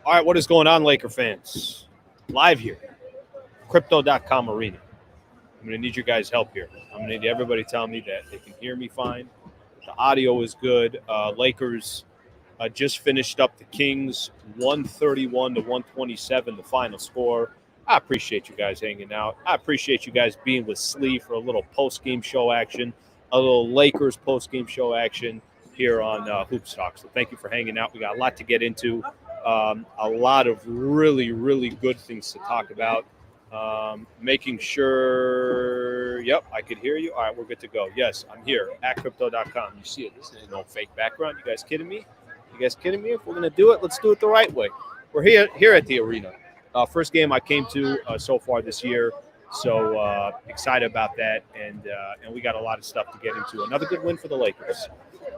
All right, what is going on, Laker fans? Live here, Crypto.com arena. I'm going to need your guys' help here. I'm going to need everybody telling me that they can hear me fine. The audio is good. Lakers just finished up the Kings 131 to 127, the final score. I appreciate you guys hanging out. I appreciate you guys being with Slee for a little post-game show action, a little Lakers post-game show action here on Hoops Talk. So thank you for hanging out. We got a lot to get into, a lot of really, really good things to talk about. Making sure, yep, I could hear you. All right, we're good to go. Yes, I'm here at Crypto.com. You see it. This is no fake background. You guys kidding me? You guys kidding me? If we're going to do it, let's do it the right way. We're here at the arena. First game I came to so far this year, so excited about that, and we got a lot of stuff to get into. Another good win for the Lakers.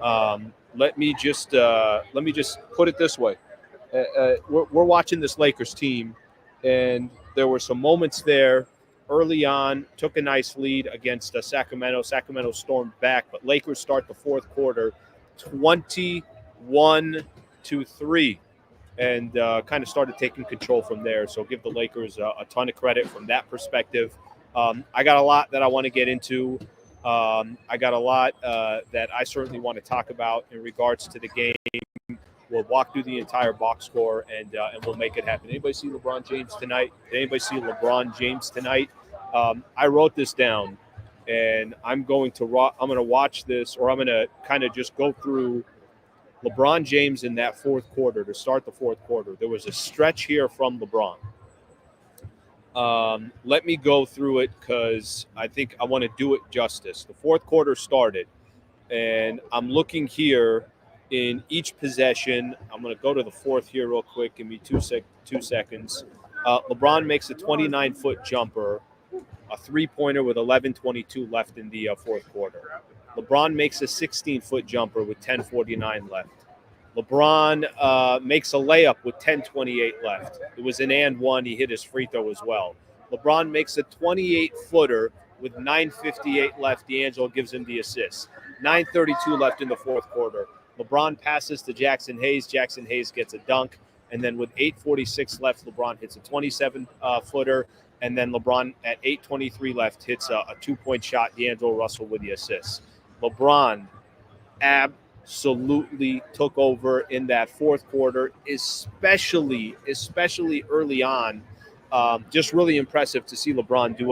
Let me just put it this way: we're watching this Lakers team, and there were some moments there early on. Took a nice lead against Sacramento. Sacramento stormed back, but Lakers start the fourth quarter 21-3. And kind of started taking control from there. So give the Lakers a ton of credit from that perspective. I got a lot that I want to get into. I got a lot that I certainly want to talk about in regards to the game. We'll walk through the entire box score and we'll make it happen. Anybody see LeBron James tonight? Did anybody see LeBron James tonight? I wrote this down, and I'm going to watch this, or I'm going to kind of just go through LeBron James in that fourth quarter to start the fourth quarter. There was a stretch here from LeBron. Let me go through it because I think I want to do it justice. The fourth quarter started, and I'm looking here in each possession. I'm going to go to the fourth here real quick. Give me 2 seconds. LeBron makes a 29-foot jumper, a three-pointer with 11:22 left in the fourth quarter. LeBron makes a 16-foot jumper with 10:49 left. LeBron makes a layup with 10:28 left. It was an and one. He hit his free throw as well. LeBron makes a 28-footer with 9:58 left. D'Angelo gives him the assist. 9:32 left in the fourth quarter. LeBron passes to Jackson Hayes. Jackson Hayes gets a dunk. And then with 8:46 left, LeBron hits a 27-footer. And then LeBron at 8:23 left hits a two-point shot. D'Angelo Russell with the assist. LeBron absolutely took over in that fourth quarter, especially early on. Just really impressive to see LeBron do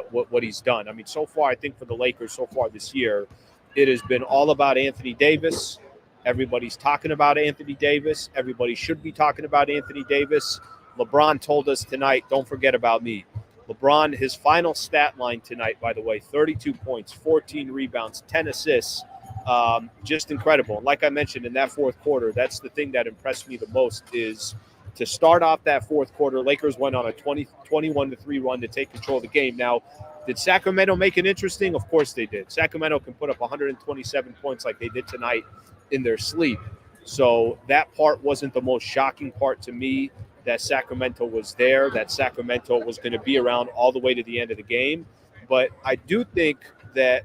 what he's done. I mean, so far, I think for the Lakers so far this year, it has been all about Anthony Davis. Everybody's talking about Anthony Davis. Everybody should be talking about Anthony Davis. LeBron told us tonight, don't forget about me. LeBron, his final stat line tonight, by the way, 32 points, 14 rebounds, 10 assists. Just incredible. Like I mentioned in that fourth quarter, that's the thing that impressed me the most is to start off that fourth quarter, Lakers went on a 21-3 run to take control of the game. Now, did Sacramento make it interesting? Of course they did. Sacramento can put up 127 points like they did tonight in their sleep. So that part wasn't the most shocking part to me, that Sacramento was there, that Sacramento was going to be around all the way to the end of the game. But I do think that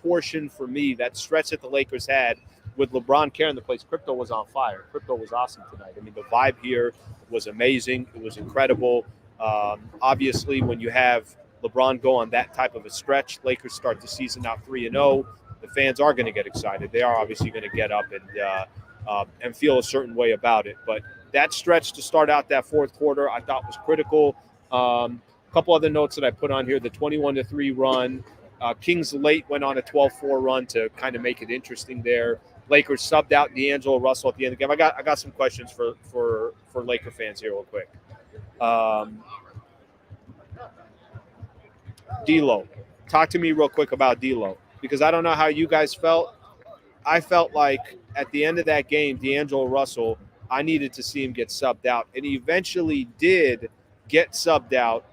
portion for me, that stretch that the Lakers had with LeBron carrying the place, Crypto was on fire. Crypto was awesome tonight. I mean, the vibe here was amazing. It was incredible. Obviously, when you have LeBron go on that type of a stretch, Lakers start the season out 3-0. The fans are going to get excited. They are obviously going to get up and feel a certain way about it. But that stretch to start out that fourth quarter, I thought was critical. A couple other notes that I put on here: the 21-3 run. Kings late went on a 12-4 run to kind of make it interesting there. Lakers subbed out D'Angelo Russell at the end of the game. I got some questions for Laker fans here real quick. D'Lo, talk to me real quick about D'Lo, because I don't know how you guys felt. I felt like at the end of that game, D'Angelo Russell, I needed to see him get subbed out, and he eventually did get subbed out.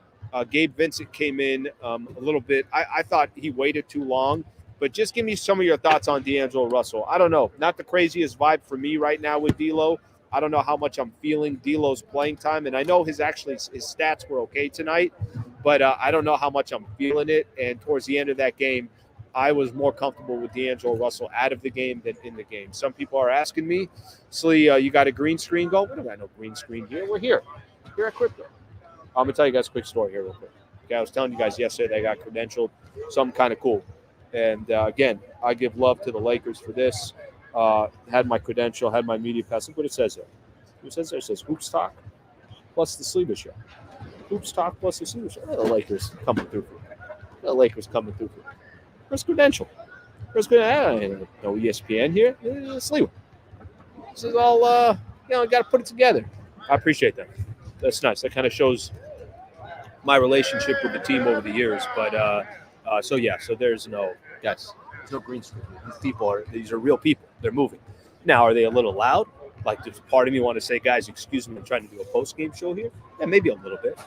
Gabe Vincent came in a little bit. I thought he waited too long, but just give me some of your thoughts on D'Angelo Russell. I don't know. Not the craziest vibe for me right now with D'Lo. I don't know how much I'm feeling D'Lo's playing time, and I know his stats were okay tonight, but I don't know how much I'm feeling it. And towards the end of that game, I was more comfortable with D'Angelo Russell out of the game than in the game. Some people are asking me, Slee, you got a green screen going? We don't got no green screen here. We're here at Crypto. I'm going to tell you guys a quick story here real quick. Okay, I was telling you guys yesterday they got credentialed, something kind of cool. And again, I give love to the Lakers for this. Had my credential, had my media pass. Look what it says there. It says there, it says Hoops Talk plus the Sleeper Show. Hoops Talk plus the Sleeper Show. The Lakers coming through for me. The Lakers coming through for me. Where's credential? Where's credential? No ESPN here. Sleeper. This is all, got to put it together. I appreciate that. That's nice. That kind of shows my relationship with the team over the years. But so there's no green screen. These are real people. They're moving. Now, are they a little loud? Like, does part of me want to say, guys, excuse me, I'm trying to do a post-game show here? Yeah, maybe a little bit.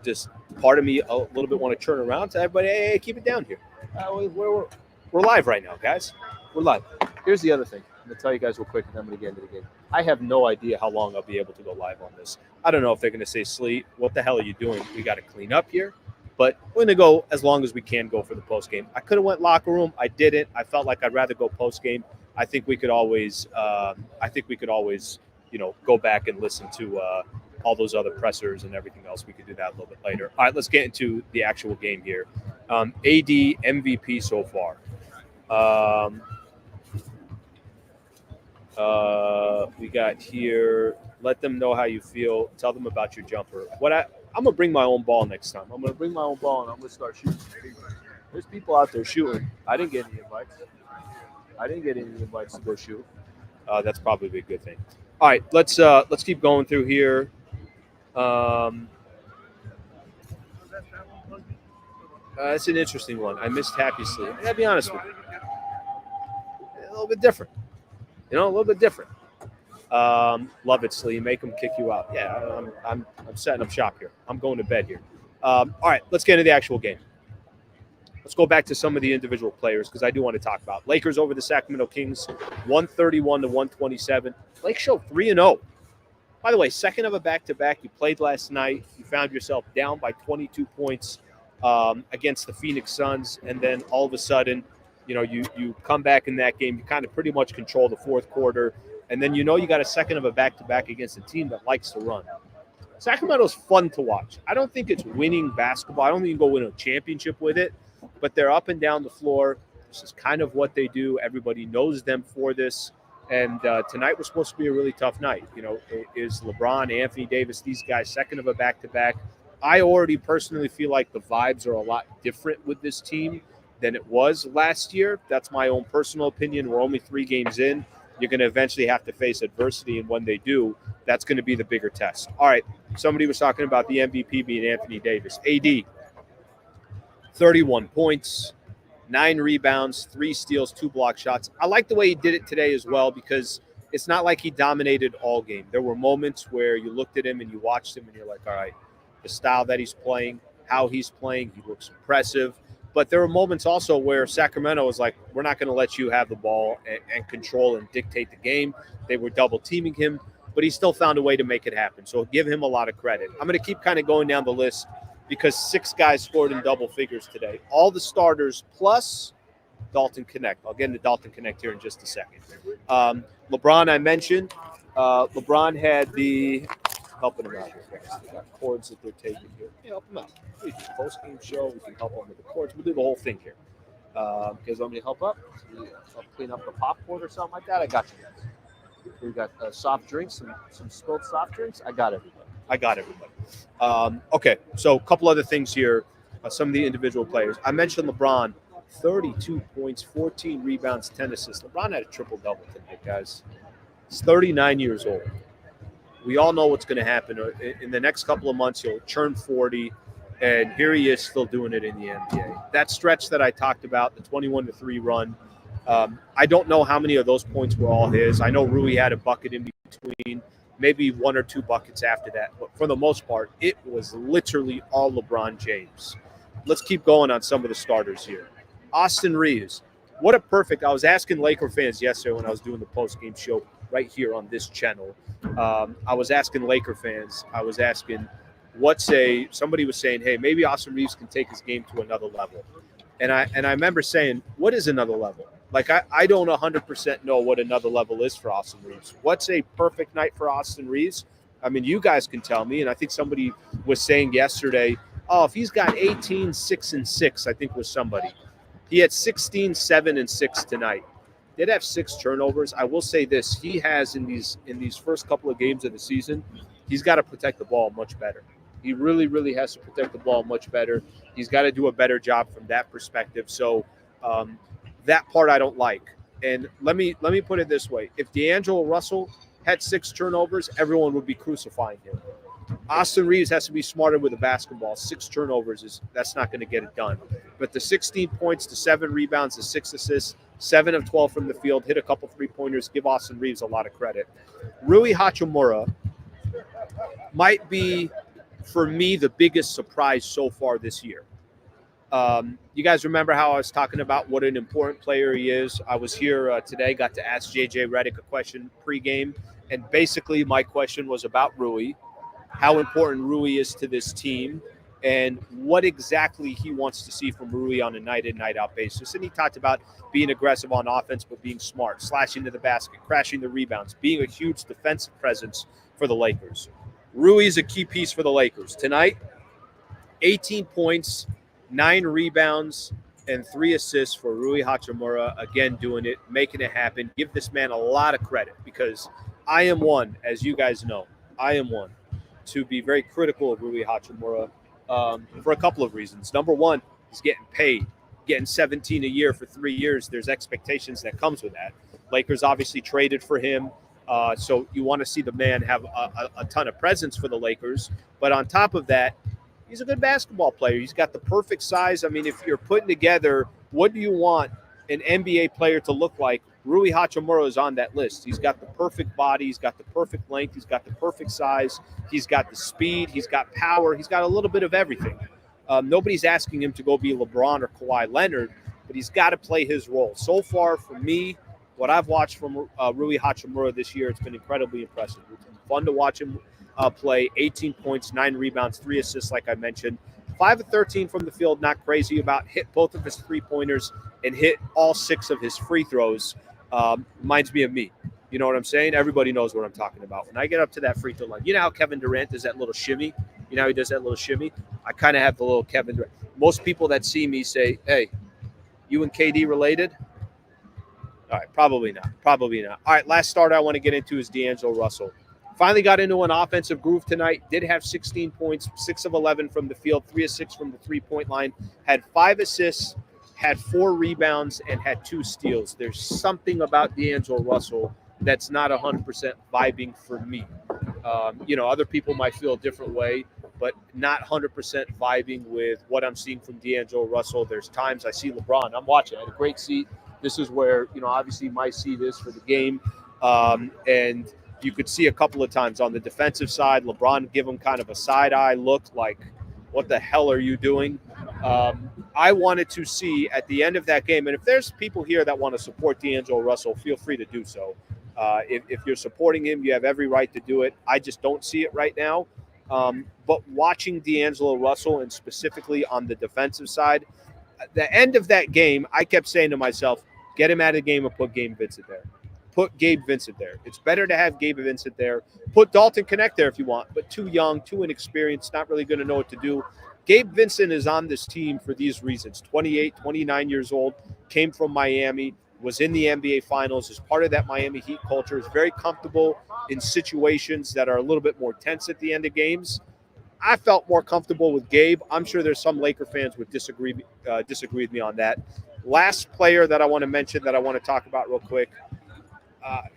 Does part of me a little bit want to turn around to everybody, hey, keep it down here. We're live right now, guys. We're live. Here's the other thing. I'm going to tell you guys real quick, and I'm going to get into the game. I have no idea how long I'll be able to go live on this. I don't know if they're going to say, Slee, what the hell are you doing? We got to clean up here. But we're going to go as long as we can go for the post-game. I could have went locker room. I didn't. I felt like I'd rather go post-game. I think we could always, go back and listen to all those other pressers and everything else. We could do that a little bit later. All right, let's get into the actual game here. AD MVP so far. We got here. Let them know how you feel. Tell them about your jumper. I'm gonna bring my own ball next time. I'm gonna bring my own ball and I'm gonna start shooting. There's people out there shooting. I didn't get any invites to go shoot. That's probably a good thing. All right, let's keep going through here. That's an interesting one. I missed Happy Sleep. I gotta be honest with you. A little bit different. A little bit different. Love it, Slee. Make them kick you out. Yeah, I'm setting up shop here. I'm going to bed here. All right, let's get into the actual game. Let's go back to some of the individual players because I do want to talk about Lakers over the Sacramento Kings, 131-127. LakeShow 3-0. By the way, second of a back-to-back. You played last night. You found yourself down by 22 points against the Phoenix Suns, and then all of a sudden, you come back in that game. You kind of pretty much control the fourth quarter, and then you got a second of a back-to-back against a team that likes to run. Sacramento's fun to watch. I don't think it's winning basketball. I don't think you can go win a championship with it, but they're up and down the floor. This is kind of what they do. Everybody knows them for this. And tonight was supposed to be a really tough night. Is LeBron, Anthony Davis, these guys, second of a back-to-back. I already personally feel like the vibes are a lot different with this team than it was last year. That's my own personal opinion. We're only 3 games in. You're going to eventually have to face adversity, and when they do, that's going to be the bigger test. All right, somebody was talking about the MVP being Anthony Davis. AD, 31 points, 9 rebounds, 3 steals, 2 block shots. I like the way he did it today as well because it's not like he dominated all game. There were moments where you looked at him and you watched him and you're like, all right, the style that he's playing, how he's playing, he looks impressive. But there were moments also where Sacramento was like, we're not going to let you have the ball and control and dictate the game. They were double teaming him, but he still found a way to make it happen. So give him a lot of credit. I'm going to keep kind of going down the list because 6 guys scored in double figures today. All the starters plus Dalton Connect. I'll get into Dalton Connect here in just a second. LeBron, I mentioned. LeBron had the helping him out here, guys. They got cords that they're taking here. Yeah, help them out. We do a post-game show. We can help them with the cords. We'll do the whole thing here. Guys, want me to help up? Help clean up the popcorn or something like that? I got you guys. We got soft drinks, some spilled soft drinks. I got everybody. Okay, so a couple other things here. Some of the individual players. I mentioned LeBron, 32 points, 14 rebounds, 10 assists. LeBron had a triple-double tonight, guys. He's 39 years old. We all know what's going to happen. In the next couple of months, he'll turn 40, and here he is still doing it in the NBA. That stretch that I talked about, the 21-3 run, I don't know how many of those points were all his. I know Rui had a bucket in between, maybe 1 or 2 buckets after that. But for the most part, it was literally all LeBron James. Let's keep going on some of the starters here. Austin Reeves. What a perfect – I was asking Laker fans yesterday when I was doing the post-game show right here on this channel. I was asking Laker fans, somebody was saying, hey, maybe Austin Reeves can take his game to another level. And I remember saying, what is another level? Like, I don't 100% know what another level is for Austin Reeves. What's a perfect night for Austin Reeves? I mean, you guys can tell me. And I think somebody was saying yesterday, oh, if he's got 18, 6, and 6, I think was somebody. He had 16, 7, and 6 tonight. Did have 6 turnovers. I will say this: he has in these first couple of games of the season, he's got to protect the ball much better. He really, really has to protect the ball much better. He's got to do a better job from that perspective. So that part I don't like. And let me put it this way: if D'Angelo Russell had 6 turnovers, everyone would be crucifying him. Austin Reeves has to be smarter with the basketball. 6 turnovers that's not going to get it done. But the 16 points, the 7 rebounds, the 6 assists, 7 of 12 from the field, hit a couple 3-pointers, give Austin Reeves a lot of credit. Rui Hachimura might be, for me, the biggest surprise so far this year. You guys remember how I was talking about what an important player he is? I was here today, got to ask JJ Redick a question pregame, and basically my question was about Rui, how important Rui is to this team, and what exactly he wants to see from Rui on a night-in, night-out basis. And he talked about being aggressive on offense, but being smart, slashing to the basket, crashing the rebounds, being a huge defensive presence for the Lakers. Rui is a key piece for the Lakers. Tonight, 18 points, 9 rebounds, and 3 assists for Rui Hachimura. Again, doing it, making it happen. Give this man a lot of credit, because I am one, as you guys know, to be very critical of Rui Hachimura for a couple of reasons. Number one, he's getting paid, getting 17 a year for 3 years. There's expectations that comes with that. Lakers obviously traded for him, so you want to see the man have a ton of presence for the Lakers. But on top of that, he's a good basketball player. He's got the perfect size. I mean, if you're putting together what do you want an NBA player to look like, Rui Hachimura is on that list. He's got the perfect body. He's got the perfect length. He's got the perfect size. He's got the speed. He's got power. He's got a little bit of everything. Nobody's asking him to go be LeBron or Kawhi Leonard, but he's got to play his role. So far, for me, what I've watched from Rui Hachimura this year, it's been incredibly impressive. It's been fun to watch him play. 18 points, 9 rebounds, 3 assists, like I mentioned. 5 of 13 from the field, not crazy about. Hit both of his 3-pointers and hit all 6 of his free throws. Reminds me of me. You know what I'm saying? Everybody knows what I'm talking about. When I get up to that free throw line, you know how Kevin Durant does that little shimmy? You know how he does that little shimmy? I kind of have the little Kevin Durant. Most people that see me say, hey, you and KD related? All right, probably not. Probably not. All right, last starter I want to get into is D'Angelo Russell. Finally got into an offensive groove tonight. Did have 16 points, 6 of 11 from the field, 3 of 6 from the three-point line. Had 5 assists, had 4 rebounds, and had 2 steals. There's something about D'Angelo Russell that's not 100% vibing for me. Other people might feel a different way, but not 100% vibing with what I'm seeing from D'Angelo Russell. There's times I see LeBron. I'm watching. I had a great seat. This is where, obviously you might see this for the game. And you could see a couple of times on the defensive side, LeBron give him kind of a side-eye look like, what the hell are you doing? I wanted to see at the end of that game, and if there's people here that want to support D'Angelo Russell, feel free to do so. If you're supporting him, you have every right to do it. I just don't see it right now. But watching D'Angelo Russell, and specifically on the defensive side, at the end of that game, I kept saying to myself, get him out of the game and put Gabe Vincent there. Put Gabe Vincent there. It's better to have Gabe Vincent there. Put Dalton Connect there if you want, but too young, too inexperienced, not really going to know what to do. Gabe Vincent is on this team for these reasons. 28, 29 years old, came from Miami, was in the NBA Finals, is part of that Miami Heat culture, is very comfortable in situations that are a little bit more tense at the end of games. I felt more comfortable with Gabe. I'm sure there's some Laker fans would disagree with me on that. Last player that I want to mention that I want to talk about real quick,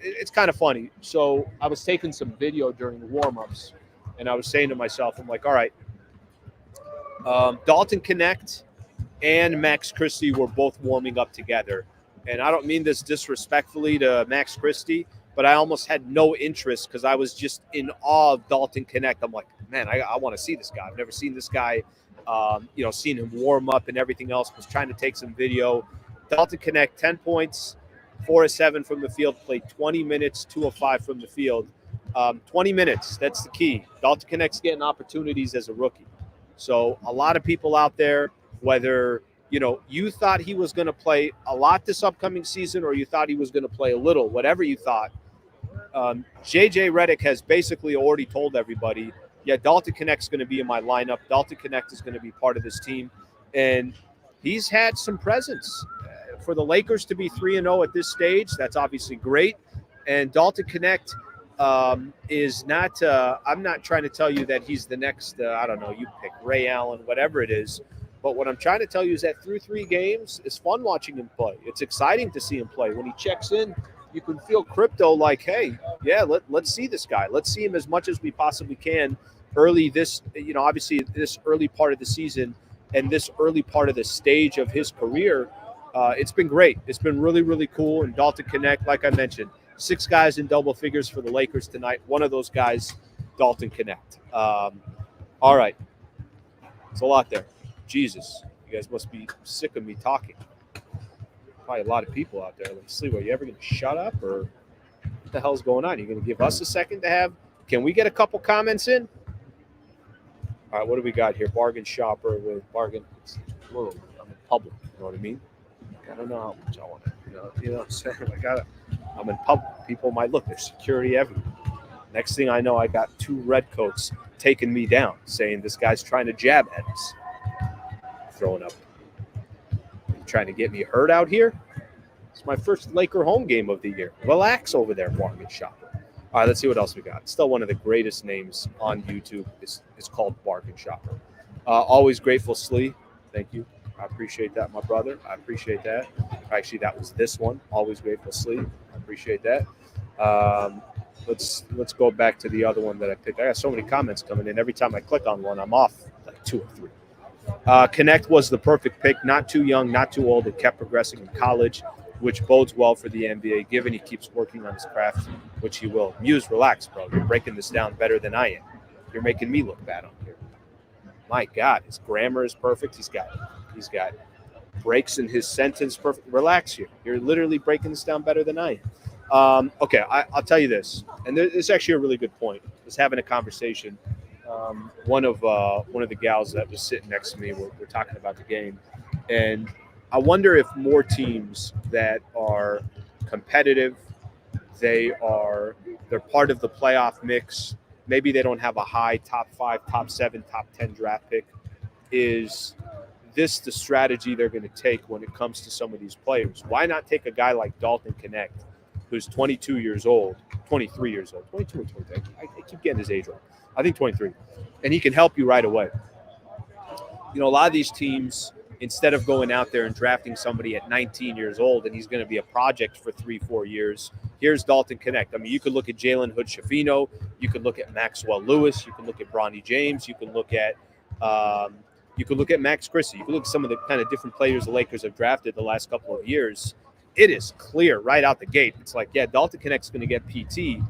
it's kind of funny. So I was taking some video during the warm-ups, and I was saying to myself, I'm like, all right, Dalton Connect and Max Christie were both warming up together. And I don't mean this disrespectfully to Max Christie, but I almost had no interest because I was just in awe of Dalton Connect. I'm like, man, I want to see this guy. I've never seen this guy, seen him warm up and everything else. Was trying to take some video. Dalton Connect, 10 points, 4 of 7 from the field, played 20 minutes, 2 of 5 from the field. 20 minutes, that's the key. Dalton Connect's getting opportunities as a rookie. So a lot of people out there, whether you thought he was going to play a lot this upcoming season, or you thought he was going to play a little, whatever you thought. JJ Redick has basically already told everybody, yeah, Dalton Connect's going to be in my lineup. Dalton Connect is going to be part of this team. And he's had some presence. For the Lakers to be 3-0 at this stage, that's obviously great. And Dalton Connect is not, I'm not trying to tell you that he's the next, I don't know, you pick Ray Allen, whatever it is. But what I'm trying to tell you is that through 3 games, it's fun watching him play. It's exciting to see him play. When he checks in, you can feel crypto like, hey, yeah, let's see this guy. Let's see him as much as we possibly can early this, obviously this early part of the season and this early part of the stage of his career. It's been great. It's been really, really cool. And Dalton Connect, like I mentioned, 6 guys in double figures for the Lakers tonight. One of those guys, Dalton Connect. All right. It's a lot there. Jesus, you guys must be sick of me talking. Probably a lot of people out there. Let's see, are you ever going to shut up, or what the hell's going on? You're going to give us a second to have? Can we get a couple comments in? All right, what do we got here? Bargain shopper with bargain. Whoa, I'm in public. You know what I mean? I don't know how much I want to. You know what I'm saying? I'm in public. People might look. There's security everywhere. Next thing I know, I got 2 redcoats taking me down, saying this guy's trying to jab at us. Throwing up. Trying to get me hurt out here? It's my first Laker home game of the year. Relax over there, bargain shopper. All right, let's see what else we got. Still one of the greatest names on YouTube. It's called Bargain Shopper. Always grateful, Slee. Thank you. I appreciate that, my brother. I appreciate that. Actually, that was this one. Always grateful, Slee. I appreciate that. Let's go back to the other one that I picked. I got so many comments coming in. Every time I click on one, I'm off like 2 or 3. Connect was the perfect pick. Not too young, not too old. It kept progressing in college, which bodes well for the NBA, given he keeps working on his craft, which he will. Muse, relax, bro. You're breaking this down better than I am. You're making me look bad on here. My God, his grammar is perfect. He's got breaks in his sentence perfect. Relax here. You're literally breaking this down better than I am. Okay, I'll tell you this, and this is actually a really good point. I was having a conversation. One of the gals that was sitting next to me, we're talking about the game, and I wonder if more teams that are competitive, they're part of the playoff mix. Maybe they don't have a high top 5, top 7, top 10 draft pick. Is this the strategy they're going to take when it comes to some of these players? Why not take a guy like Dalton Connect, who's 22 years old, 23 years old, 22 or 23? I keep getting his age wrong. I think 23. And he can help you right away. A lot of these teams, instead of going out there and drafting somebody at 19 years old and he's going to be a project for 3-4 years, here's Dalton Connect. I mean, you could look at Jalen Hood-Schifino. You could look at Maxwell Lewis. You can look at Bronny James. You can look at Max Christie. You can look at some of the kind of different players the Lakers have drafted the last couple of years. It is clear right out the gate. It's like, yeah, Dalton Connect's going to get PT.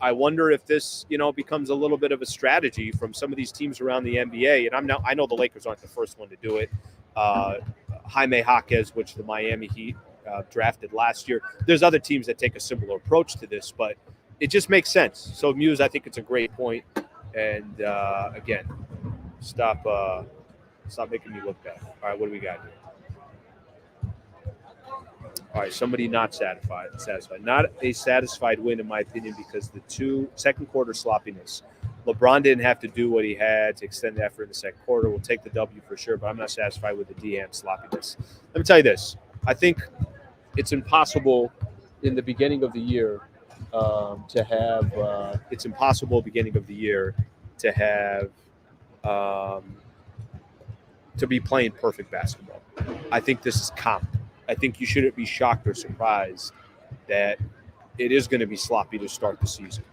I wonder if this, becomes a little bit of a strategy from some of these teams around the NBA. And I know the Lakers aren't the first one to do it. Jaime Jaquez, which the Miami Heat drafted last year. There's other teams that take a similar approach to this, but it just makes sense. So Muse, I think it's a great point. And again, stop making me look bad. All right, what do we got here? All right, somebody not satisfied. Not a satisfied win, in my opinion, because the second quarter sloppiness. LeBron didn't have to do what he had to extend the effort in the second quarter. We'll take the W for sure, but I'm not satisfied with the DM sloppiness. Let me tell you this. I think it's impossible in the beginning of the year to be playing perfect basketball. I think this is common. I think you shouldn't be shocked or surprised that it is going to be sloppy to start the season.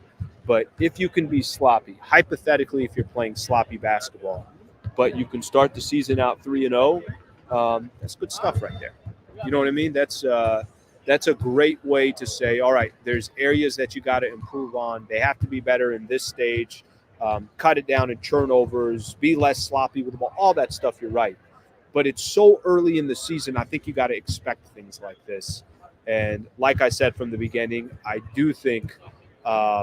But if you can be sloppy, hypothetically, if you're playing sloppy basketball, but you can start the season out 3-0, that's good stuff right there. You know what I mean? That's a great way to say, all right, there's areas that you got to improve on. They have to be better in this stage. Cut it down in turnovers, be less sloppy with the ball, all that stuff. You're right. But it's so early in the season, I think you got to expect things like this. And like I said from the beginning, I do think that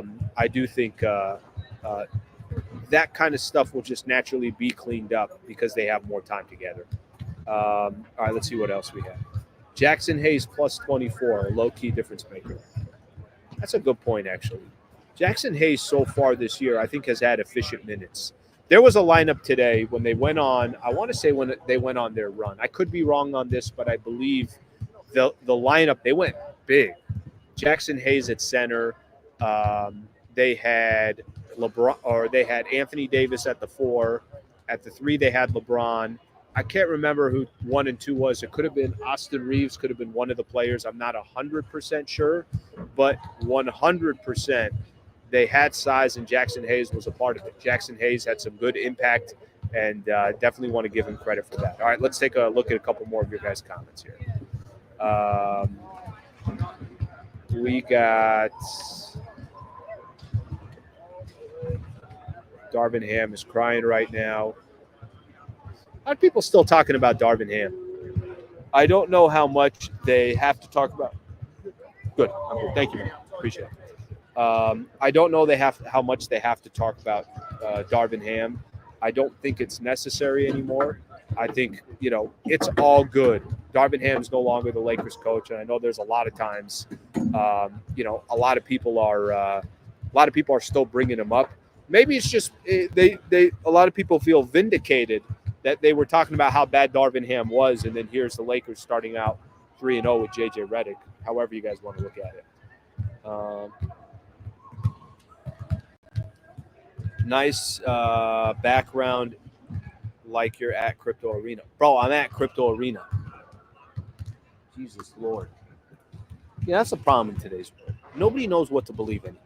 kind of stuff will just naturally be cleaned up because they have more time together. All right, let's see what else we have. Jackson Hayes plus 24, a low-key difference maker. That's a good point, actually. Jackson Hayes so far this year, I think, has had efficient minutes. There was a lineup today when they went on, I want to say when they went on their run. I could be wrong on this, but I believe the lineup, they went big. Jackson Hayes at center. They had LeBron, or they had Anthony Davis at the 4. At the 3, they had LeBron. I can't remember who 1 and 2 was. It could have been Austin Reeves, could have been one of the players. I'm not 100% sure, but 100% they had size, and Jackson Hayes was a part of it. Jackson Hayes had some good impact, and definitely want to give him credit for that. All right, let's take a look at a couple more of your guys' comments here. We got Darvin Ham is crying right now. A lot of people still talking about Darvin Ham. I don't know how much they have to talk about. Good. I'm good. Thank you, man. Appreciate it. I don't know how much they have to talk about Darvin Ham. I don't think it's necessary anymore. I think, it's all good. Darvin Ham's no longer the Lakers coach, and I know there's a lot of times, a lot of people are still bringing him up. Maybe it's just a lot of people feel vindicated that they were talking about how bad Darvin Ham was, and then here's the Lakers starting out 3-0 with JJ Redick. However you guys want to look at it. Nice background, like you're at Crypto Arena. Bro, I'm at Crypto Arena. Jesus Lord. Yeah, that's the problem in today's world. Nobody knows what to believe anymore.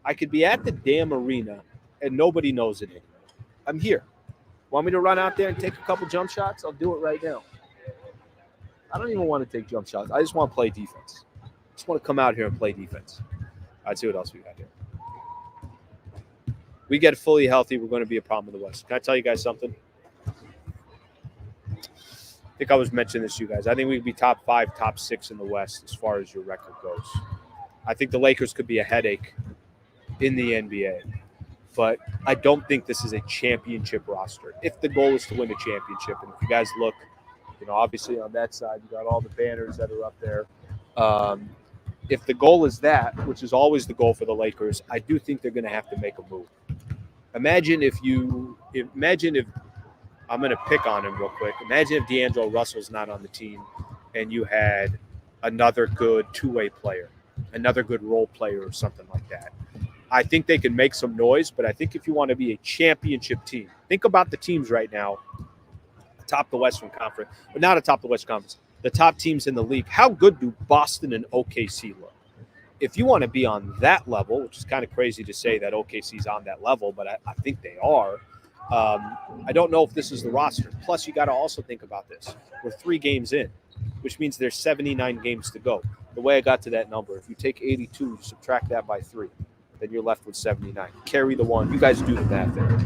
I could be at the damn arena, and nobody knows it anymore. I'm here. Want me to run out there and take a couple jump shots? I'll do it right now. I don't even want to take jump shots. I just want to play defense. I just want to come out here and play defense. All right, see what else we got here. We get fully healthy, we're going to be a problem in the West. Can I tell you guys something? I think I was mentioning this to you guys. I think we'd be top 5, top 6 in the West as far as your record goes. I think the Lakers could be a headache in the NBA. But I don't think this is a championship roster. If the goal is to win a championship, and if you guys look, obviously on that side, you got all the banners that are up there. If the goal is that, which is always the goal for the Lakers, I do think they're going to have to make a move. Imagine if I'm going to pick on him real quick. Imagine if D'Angelo Russell's not on the team and you had another good two-way player, another good role player or something like that. I think they can make some noise, but I think if you want to be a championship team, think about the teams right now, atop the Western Conference, but not atop the Western Conference, the top teams in the league. How good do Boston and OKC look? If you want to be on that level, which is kind of crazy to say that OKC's on that level, but I think they are. I don't know if this is the roster. Plus, you got to also think about this. We're 3 games in, which means there's 79 games to go. The way I got to that number, if you take 82, you subtract that by 3, then you're left with 79. Carry the 1. You guys do the math there.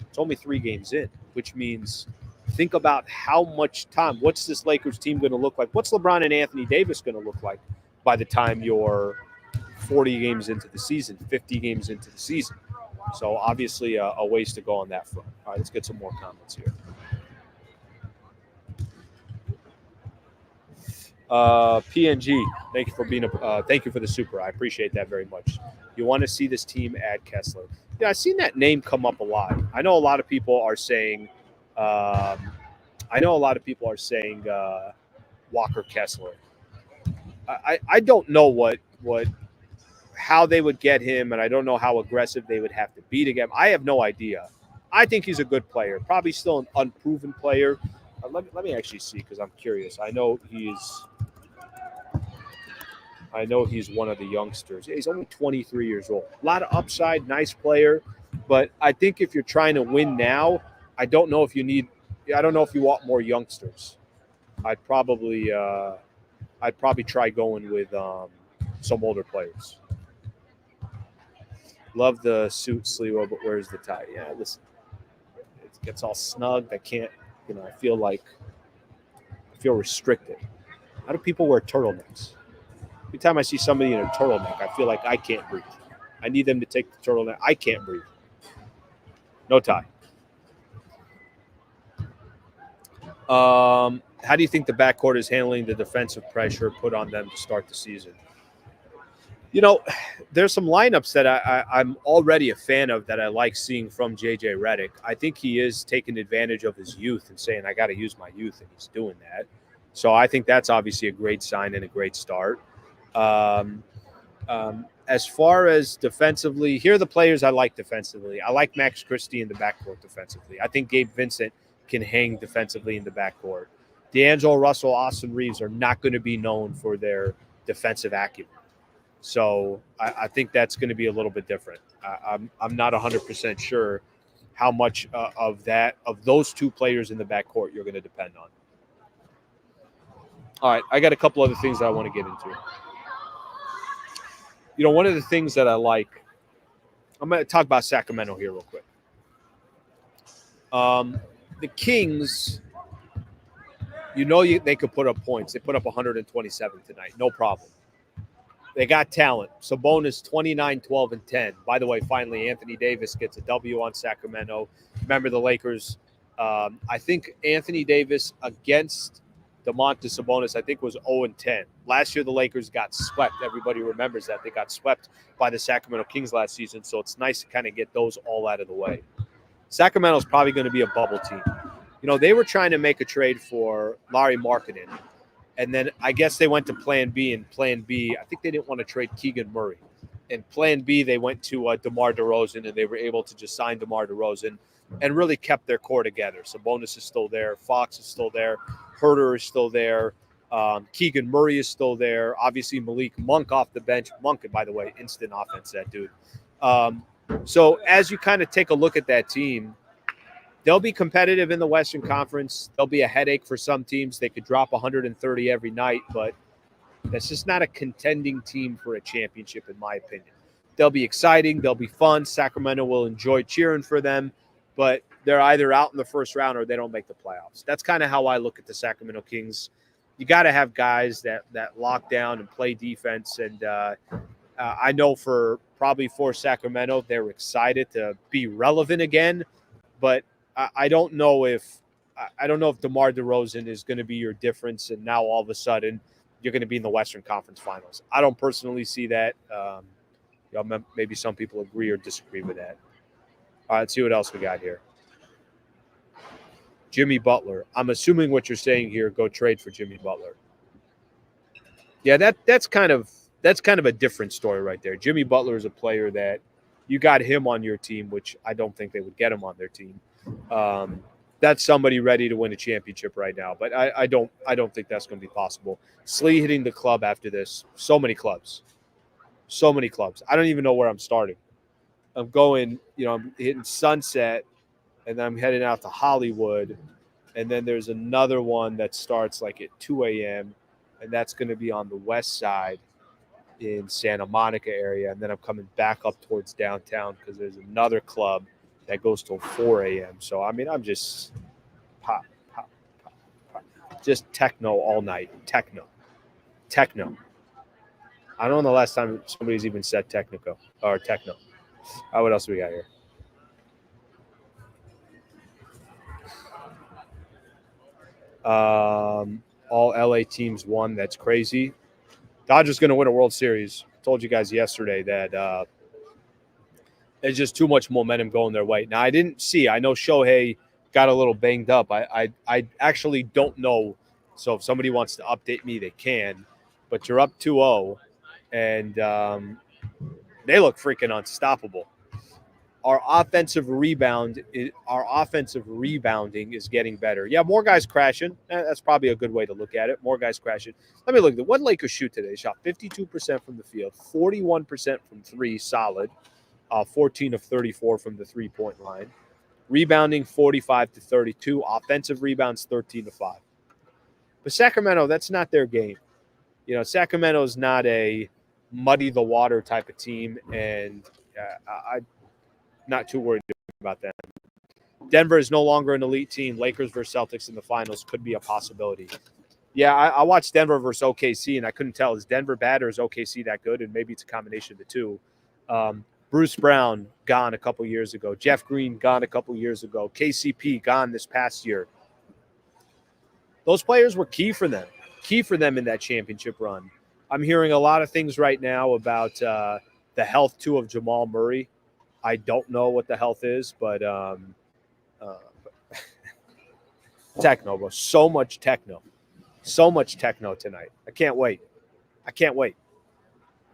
It's only 3 games in, which means think about how much time. What's this Lakers team going to look like? What's LeBron and Anthony Davis going to look like by the time you're 40 games into the season, 50 games into the season? So obviously a ways to go on that front. All right, let's get some more comments here. PNG, thank you for being thank you for the super. I appreciate that very much. You want to see this team add Kessler? Yeah, I've seen that name come up a lot. I know a lot of people are saying Walker Kessler. I don't know how they would get him, and I don't know how aggressive they would have to be to get him. I have no idea. I think he's a good player, probably still an unproven player. Let me actually see, because I'm curious. I know he's one of the youngsters. He's only 23 years old. A lot of upside, nice player, but I think if you're trying to win now, I don't know if you want more youngsters. I'd probably try going with some older players. Love the suit, Sliwa, but where's the tie? Yeah, listen, it gets all snug. I can't, I feel restricted. How do people wear turtlenecks? Every time I see somebody in a turtleneck, I feel like I can't breathe. I need them to take the turtleneck. I can't breathe. No tie. How do you think the backcourt is handling the defensive pressure put on them to start the season? You know, there's some lineups that I'm already a fan of that I like seeing from JJ Redick. I think he is taking advantage of his youth and saying, I got to use my youth, and he's doing that. So I think that's obviously a great sign and a great start. Um, as far as defensively, here are the players I like defensively. I like Max Christie in the backcourt defensively. I think Gabe Vincent can hang defensively in the backcourt. D'Angelo Russell, Austin Reeves are not going to be known for their defensive acumen. So I think that's going to be a little bit different. I'm not 100% sure how much of those two players in the backcourt you're going to depend on. All right, I got a couple other things that I want to get into. You know, one of the things that I like, I'm going to talk about Sacramento here real quick. The Kings, they could put up points. They put up 127 tonight, no problem. They got talent. Sabonis 29, 12, and 10. By the way, finally, Anthony Davis gets a W on Sacramento. Remember the Lakers. I think Anthony Davis against DeMontis Sabonis, I think, was 0 and 10. Last year, the Lakers got swept. Everybody remembers that. They got swept by the Sacramento Kings last season, so it's nice to kind of get those all out of the way. Sacramento's probably going to be a bubble team. You know, they were trying to make a trade for Larry Markkinen. And then I guess they went to Plan B, and Plan B, I think they didn't want to trade Keegan Murray. And Plan B, they went to DeMar DeRozan, and they were able to just sign DeMar DeRozan and really kept their core together. Sabonis is still there. Fox is still there. Herter is still there. Keegan Murray is still there. Obviously, Malik Monk off the bench. Monk, by the way, instant offense, that dude. So as you kind of take a look at that team, they'll be competitive in the Western Conference. They'll be a headache for some teams. They could drop 130 every night, but that's just not a contending team for a championship, in my opinion. They'll be exciting. They'll be fun. Sacramento will enjoy cheering for them, but they're either out in the first round or they don't make the playoffs. That's kind of how I look at the Sacramento Kings. You got to have guys that lock down and play defense, and I know for Sacramento, they're excited to be relevant again, but I don't know if DeMar DeRozan is going to be your difference, and now all of a sudden you're going to be in the Western Conference Finals. I don't personally see that. Maybe some people agree or disagree with that. All right, let's see what else we got here. Jimmy Butler. I'm assuming what you're saying here, go trade for Jimmy Butler. Yeah, that's kind of a different story right there. Jimmy Butler is a player that you got him on your team, which I don't think they would get him on their team. That's somebody ready to win a championship right now, but I don't think that's going to be possible. Slee hitting the club after this. So many clubs. I don't even know where I'm starting. I'm going, I'm hitting Sunset, and then I'm heading out to Hollywood, and then there's another one that starts like at 2 a.m., and that's going to be on the west side in Santa Monica area, and then I'm coming back up towards downtown because there's another club that goes till 4 a.m. So, I mean, I'm just pop. Just techno all night. Techno. I don't know the last time somebody's even said technico or techno. What else do we got here? All LA teams won. That's crazy. Dodgers going to win a World Series. I told you guys yesterday that there's just too much momentum going their way. Now, I know Shohei got a little banged up. I actually don't know. So if somebody wants to update me, they can. But you're up 2-0, and they look freaking unstoppable. Our offensive rebounding is getting better. Yeah, more guys crashing. That's probably a good way to look at it. More guys crashing. Let me look at what Lakers shoot today. They shot 52% from the field, 41% from three, solid. 14 of 34 from the three-point line. Rebounding 45 to 32. Offensive rebounds 13 to 5. But Sacramento, that's not their game. Sacramento is not a muddy the water type of team, and I'm not too worried about that. Denver is no longer an elite team. Lakers versus Celtics in the finals could be a possibility. Yeah, I watched Denver versus OKC, and I couldn't tell, is Denver bad or is OKC that good? And maybe it's a combination of the two. Bruce Brown, gone a couple years ago. Jeff Green, gone a couple years ago. KCP, gone this past year. Those players were key for them in that championship run. I'm hearing a lot of things right now about the health, too, of Jamal Murray. I don't know what the health is, but techno, bro. So much techno tonight. I can't wait.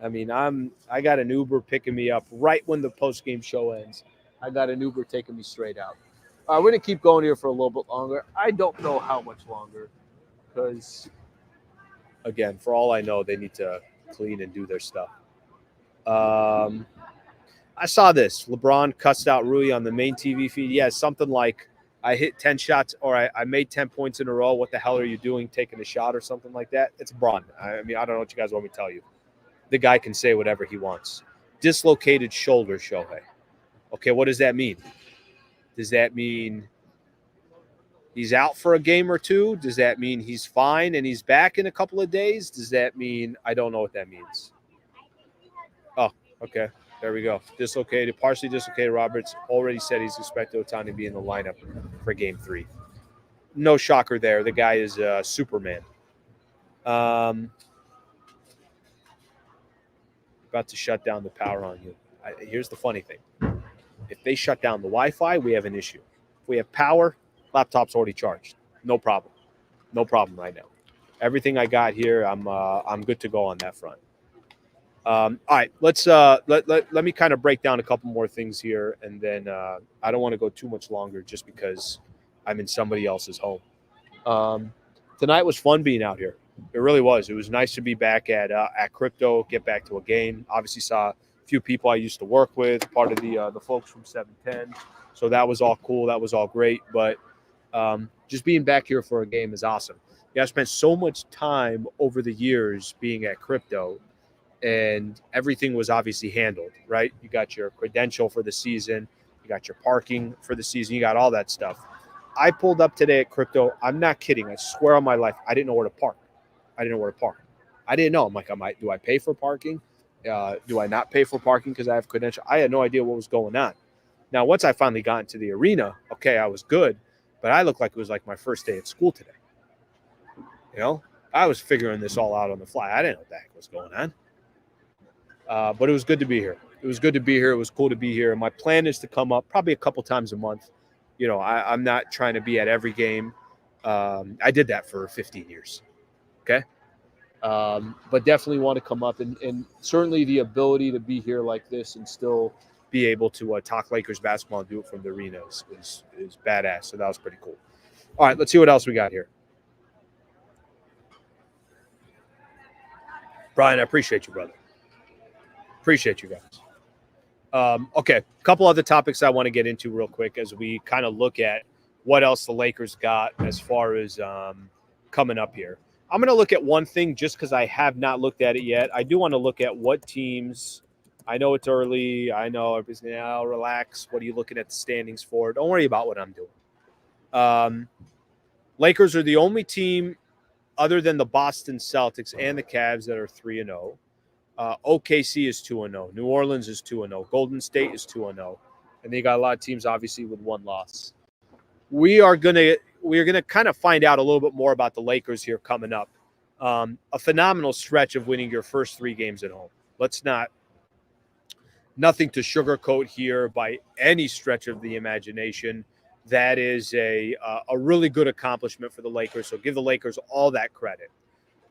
I mean, I got an Uber picking me up right when the post game show ends. I got an Uber taking me straight out. We're gonna keep going here for a little bit longer. I don't know how much longer, because again, for all I know, they need to clean and do their stuff. I saw this. LeBron cussed out Rui on the main TV feed. Yeah, something like, I hit 10 shots, or I made 10 points in a row. What the hell are you doing, taking a shot or something like that? It's LeBron. I mean, I don't know what you guys want me to tell you. The guy can say whatever he wants. Dislocated shoulder, Shohei. Okay, what does that mean? Does that mean he's out for a game or two? Does that mean he's fine and he's back in a couple of days? Does that mean – I don't know what that means. Oh, okay. There we go. Partially dislocated. Roberts already said he's expected Ohtani to be in the lineup for Game 3. No shocker there. The guy is Superman. About to shut down the power on you. Here's the funny thing. If they shut down the Wi-Fi, we have an issue. If we have power, laptop's already charged. No problem. No problem right now. Everything I got here, I'm good to go on that front. All right, let's let me kind of break down a couple more things here, and then I don't want to go too much longer just because I'm in somebody else's home. Tonight was fun being out here. It really was. It was nice to be back at Crypto, get back to a game. Obviously saw a few people I used to work with, part of the folks from 710. So that was all cool. That was all great. But just being back here for a game is awesome. Yeah, I spent so much time over the years being at Crypto, and everything was obviously handled, right? You got your credential for the season. You got your parking for the season. You got all that stuff. I pulled up today at Crypto. I'm not kidding. I swear on my life, I didn't know where to park. I didn't know. I'm like, do I pay for parking? Do I not pay for parking because I have credential? I had no idea what was going on. Now, once I finally got into the arena, okay, I was good, but I looked like it was like my first day at school today. You know, I was figuring this all out on the fly. I didn't know what the heck was going on. But it was good to be here. It was cool to be here. And my plan is to come up probably a couple times a month. You know, I'm not trying to be at every game. I did that for 15 years. Okay. But definitely want to come up, and certainly the ability to be here like this and still be able to talk Lakers basketball and do it from the arena is badass. So that was pretty cool. All right, let's see what else we got here. Brian, I appreciate you, brother. Appreciate you guys. Okay, a couple other topics I want to get into real quick as we kind of look at what else the Lakers got as far as coming up here. I'm going to look at one thing just because I have not looked at it yet. I do want to look at what teams. I know it's early. I know everybody's going to relax. What are you looking at the standings for? Don't worry about what I'm doing. Lakers are the only team other than the Boston Celtics and the Cavs that are 3-0. OKC is 2-0. New Orleans is 2-0. Golden State is 2-0. And they got a lot of teams, obviously, with one loss. We're going to kind of find out a little bit more about the Lakers here coming up. A phenomenal stretch of winning your first 3 games at home. Nothing to sugarcoat here by any stretch of the imagination. That is a really good accomplishment for the Lakers. So give the Lakers all that credit.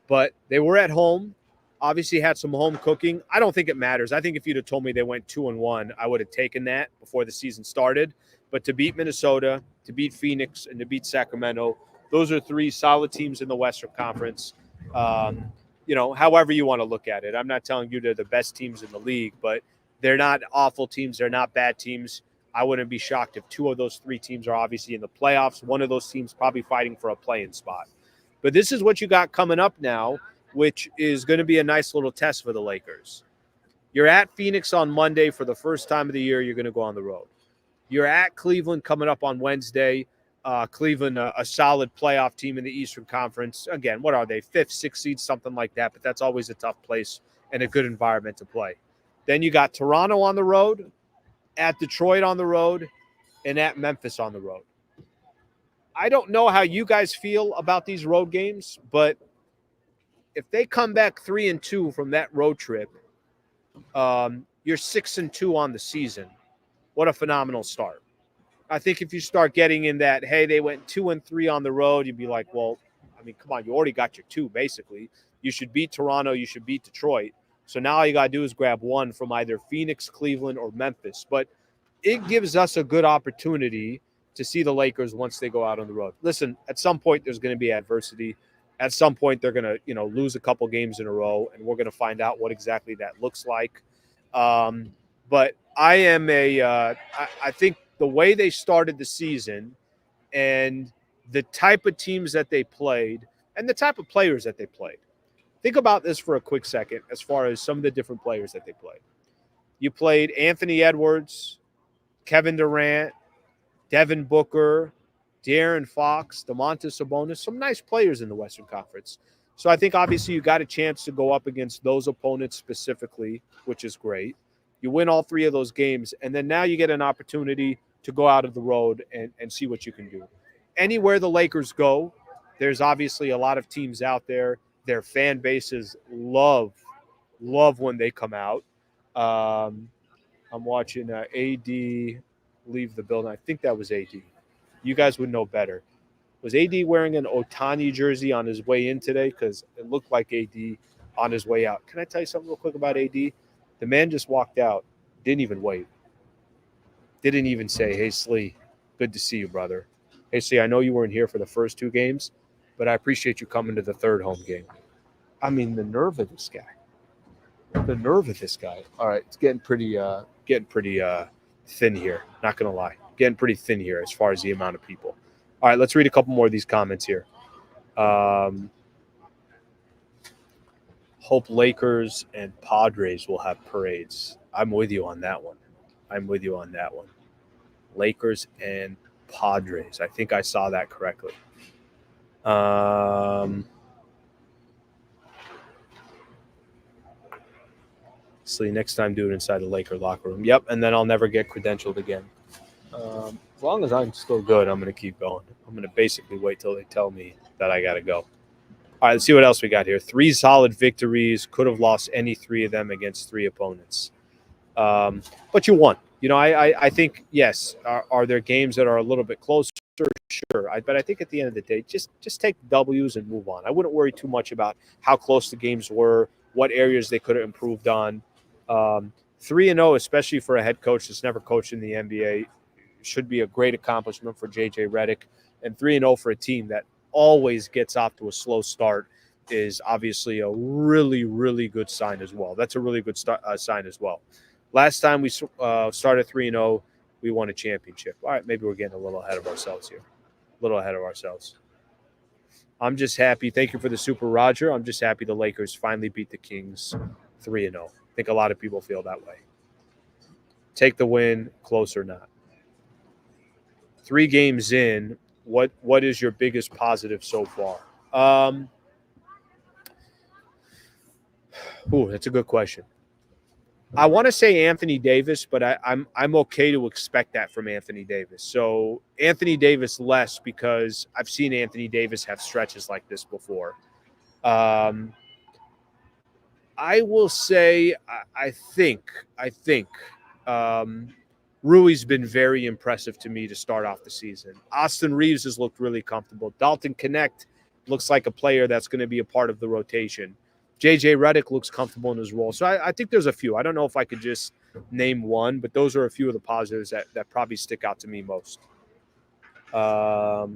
But they were at home. Obviously had some home cooking. I don't think it matters. I think if you'd have told me they went 2-1, I would have taken that before the season started. But to beat Minnesota, to beat Phoenix, and to beat Sacramento, those are 3 solid teams in the Western Conference. However you want to look at it. I'm not telling you they're the best teams in the league, but they're not awful teams. They're not bad teams. I wouldn't be shocked if 2 of those 3 teams are obviously in the playoffs. One of those teams probably fighting for a play-in spot. But this is what you got coming up now, which is going to be a nice little test for the Lakers. You're at Phoenix on Monday for the first time of the year. You're going to go on the road. You're at Cleveland coming up on Wednesday. Cleveland, a solid playoff team in the Eastern Conference. Again, what are they? 5th, 6th seed, something like that. But that's always a tough place and a good environment to play. Then you got Toronto on the road, at Detroit on the road, and at Memphis on the road. I don't know how you guys feel about these road games, but if they come back 3-2 from that road trip, you're 6-2 on the season. What a phenomenal start. I think if you start getting in that, hey, they went 2-3 on the road, you'd be like, well, I mean, come on, you already got your two, basically. You should beat Toronto, you should beat Detroit. So now all you got to do is grab one from either Phoenix, Cleveland, or Memphis. But it gives us a good opportunity to see the Lakers once they go out on the road. Listen, at some point there's going to be adversity. At some point they're going to, lose a couple games in a row, and we're going to find out what exactly that looks like. But I am I think the way they started the season and the type of teams that they played and the type of players that they played. Think about this for a quick second as far as some of the different players that they played. You played Anthony Edwards, Kevin Durant, Devin Booker, De'Aaron Fox, Domantas Sabonis, some nice players in the Western Conference. So I think obviously you got a chance to go up against those opponents specifically, which is great. You win all three of those games, and then now you get an opportunity to go out of the road and see what you can do. Anywhere the Lakers go, there's obviously a lot of teams out there. Their fan bases love when they come out. I'm watching AD leave the building. I think that was AD. You guys would know better. Was AD wearing an Otani jersey on his way in today? Because it looked like AD on his way out. Can I tell you something real quick about AD? The man just walked out, didn't even wait. Didn't even say, hey, Slee, good to see you, brother. Hey, Slee, I know you weren't here for the first two games, but I appreciate you coming to the third home game. I mean, the nerve of this guy. The nerve of this guy. All right, it's getting pretty thin here. Not going to lie. Getting pretty thin here as far as the amount of people. All right, let's read a couple more of these comments here. Hope Lakers and Padres will have parades. I'm with you on that one. Lakers and Padres. I think I saw that correctly. So next time do it inside the Laker locker room. Yep, and then I'll never get credentialed again. As long as I'm still good, I'm going to keep going. I'm going to basically wait till they tell me that I got to go. All right, let's see what else we got here. 3 solid victories. Could have lost any 3 of them against 3 opponents. But you won. I think, yes, are there games that are a little bit closer? Sure. But I think at the end of the day, just take the W's and move on. I wouldn't worry too much about how close the games were, what areas they could have improved on. 3-0, especially for a head coach that's never coached in the NBA, should be a great accomplishment for JJ Redick. And 3-0 for a team that always gets off to a slow start is obviously a really, really good sign as well. That's a really good sign as well. Last time we started 3-0, we won a championship. All right, maybe we're getting a little ahead of ourselves here. I'm just happy. Thank you for the super, Roger. I'm just happy the Lakers finally beat the Kings 3-0. I think a lot of people feel that way. Take the win, close or not. 3 games in, what is your biggest positive so far? That's a good question. I want to say Anthony Davis, but I'm okay to expect that from Anthony Davis. So Anthony Davis less because I've seen Anthony Davis have stretches like this before. I will say I think Rui's been very impressive to me to start off the season. Austin Reeves has looked really comfortable. Dalton Connect looks like a player that's going to be a part of the rotation. JJ Redick looks comfortable in his role. So I think there's a few. I don't know if I could just name one, but those are a few of the positives that probably stick out to me most. The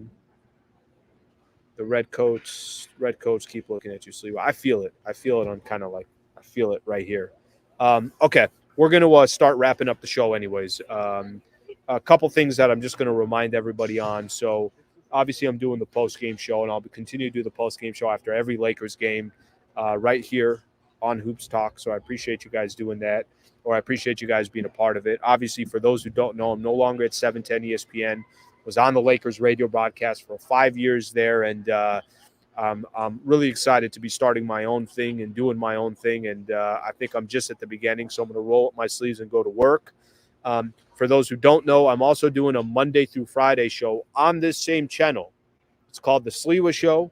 red coats keep looking at you, Slee. I feel it. I feel it right here. Okay, we're going to start wrapping up the show anyways. A couple things that I'm just going to remind everybody on. So obviously I'm doing the post-game show, and I'll continue to do the post-game show after every Lakers game right here on Hoops Talk. So I appreciate you guys doing that, or I appreciate you guys being a part of it. Obviously, for those who don't know, I'm no longer at 710 ESPN. Was on the Lakers radio broadcast for 5 years there, and I'm really excited to be starting my own thing and doing my own thing. And I think I'm just at the beginning, so I'm going to roll up my sleeves and go to work. For those who don't know, I'm also doing a Monday through Friday show on this same channel. It's called The Sliwa Show,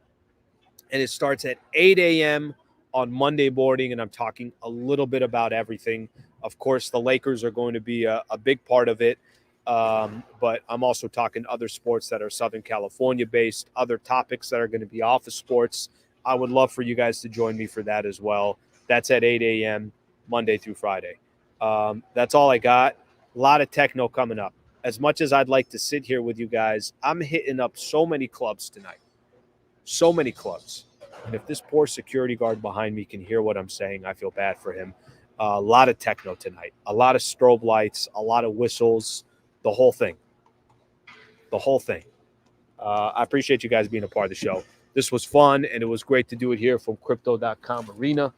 and it starts at 8 a.m. on Monday morning, and I'm talking a little bit about everything. Of course, the Lakers are going to be a big part of it, but I'm also talking other sports that are Southern California-based, other topics that are going to be off of sports. I would love for you guys to join me for that as well. That's at 8 a.m. Monday through Friday. That's all I got. A lot of techno coming up. As much as I'd like to sit here with you guys, I'm hitting up so many clubs tonight. So many clubs. And if this poor security guard behind me can hear what I'm saying, I feel bad for him. A lot of techno tonight. A lot of strobe lights, a lot of whistles, the whole thing. The whole thing. I appreciate you guys being a part of the show. This was fun, and it was great to do it here from Crypto.com Arena.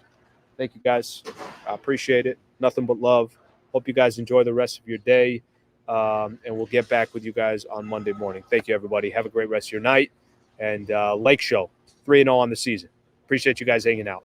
Thank you, guys. I appreciate it. Nothing but love. Hope you guys enjoy the rest of your day, and we'll get back with you guys on Monday morning. Thank you, everybody. Have a great rest of your night. And LakeShow, 3-0 on the season. Appreciate you guys hanging out.